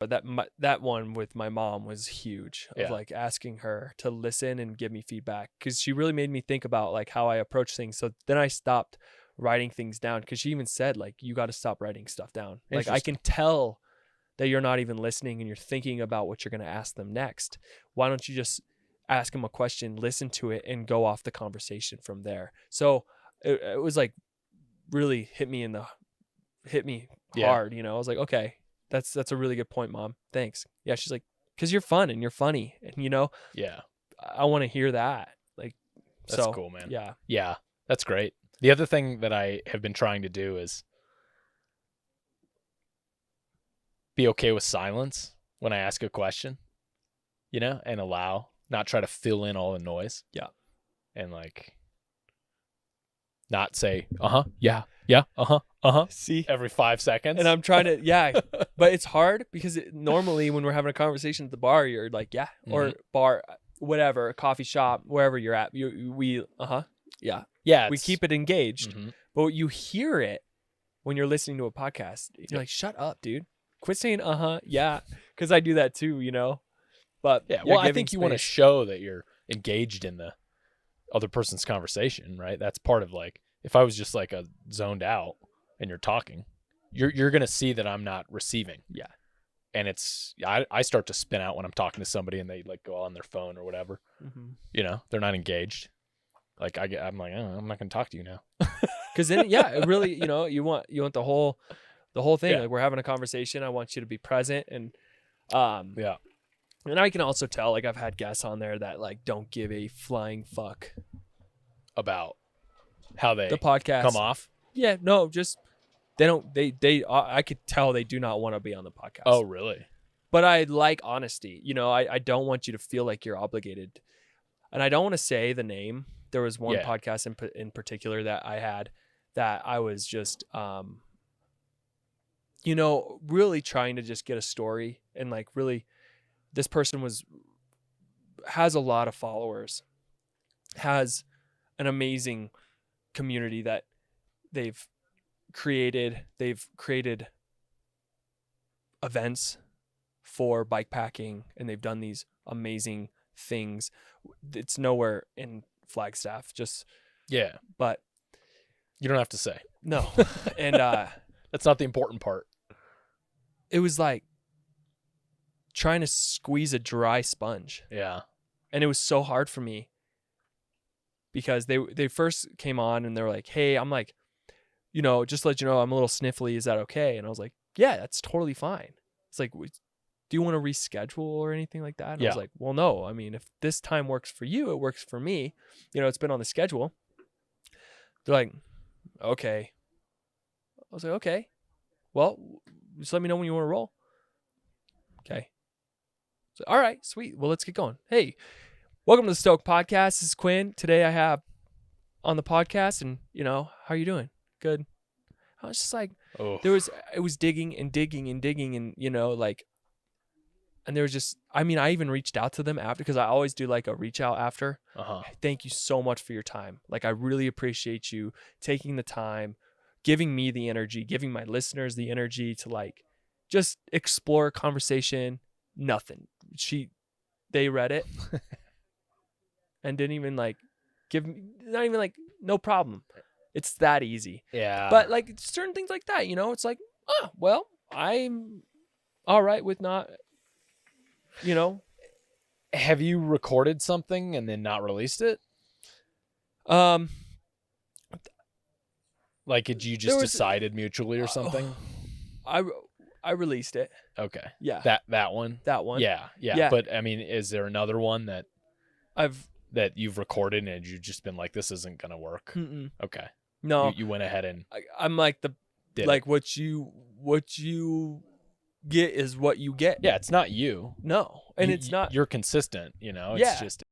But that one with my mom was huge, of Yeah. like asking her to listen and give me feedback, because she really made me think about like how I approach things. So then I stopped writing things down, because she even said like, you got to stop writing stuff down. Like I can tell that you're not even listening and you're thinking about what you're going to ask them next. Why don't you just ask them a question, listen to it, and go off the conversation from there? So it was like really hit me hard. I was like, okay, that's a really good point, Mom. Thanks. Yeah. She's like, because you're fun and you're funny, and Yeah. I want to hear that. Like, That's cool, man. Yeah. Yeah. That's great. The other thing that I have been trying to do is be okay with silence when I ask a question, and not try to fill in all the noise. Yeah. And like not say, yeah, See, every 5 seconds. and I'm trying to, yeah, but it's hard because normally when we're having a conversation at the bar, you're like, yeah, or bar, whatever, a coffee shop, wherever you're at, yeah, we keep it engaged. But you hear it when you're listening to a podcast. You're like, shut up, dude. Quit saying, yeah, because I do that too, But yeah, well, I think you want to show that you're engaged in the other person's conversation, right? That's part of like, if I was just like a zoned out and you're talking, you're going to see that I'm not receiving. Yeah. And I start to spin out when I'm talking to somebody and they like go on their phone or whatever. They're not engaged. Like I'm like, oh, I'm not going to talk to you now. Because then, yeah, it really, you want the whole thing. Yeah. Like, we're having a conversation. I want you to be present. And, yeah. And I can also tell, like, I've had guests on there that like don't give a flying fuck about how the podcast come off. Yeah, no, just they don't. I could tell they do not want to be on the podcast. Oh, really? But I like honesty. I don't want you to feel like you're obligated, and I don't want to say the name. There was one podcast in particular that I had that I was just, really trying to just get a story, and like really, this person has a lot of followers, has an amazing community that they've created. They've created events for bike packing, and they've done these amazing things. It's nowhere in Flagstaff, but you don't have to say. No. And that's not the important part. It was like trying to squeeze a dry sponge. Yeah. And it was so hard for me because they first came on and they were like, hey, I'm like, just to let you know, I'm a little sniffly. Is that okay? And I was like, yeah, that's totally fine. It's like, do you want to reschedule or anything like that? And I was like, well, no. I mean, if this time works for you, it works for me. It's been on the schedule. They're like, okay. I was like, okay. Well, just let me know when you want to roll. Okay. So, all right, sweet. Well, let's get going. Hey, welcome to the Stoke Podcast. This is Quinn. Today I have on the podcast, and how are you doing? Good. I was just like, it was digging and digging and digging, and and there was just, I even reached out to them after, because I always do like a reach out after. Thank you so much for your time. Like, I really appreciate you taking the time, giving me the energy, giving my listeners the energy to like just explore a conversation. Nothing. They read it and didn't even like not even like, no problem. It's that easy. Yeah. But like certain things like that, it's like, oh, well, I'm all right with not, Have you recorded something and then not released it? Like, did you just decided mutually or something? I released it. Okay. Yeah. That one? That one. Yeah. But I mean, is there another one that you've recorded and you've just been like, this isn't going to work? Mm-mm. Okay. No. You went ahead and I'm like what you get is what you get. Yeah, it's not you. No. And it's not. You're consistent, It's just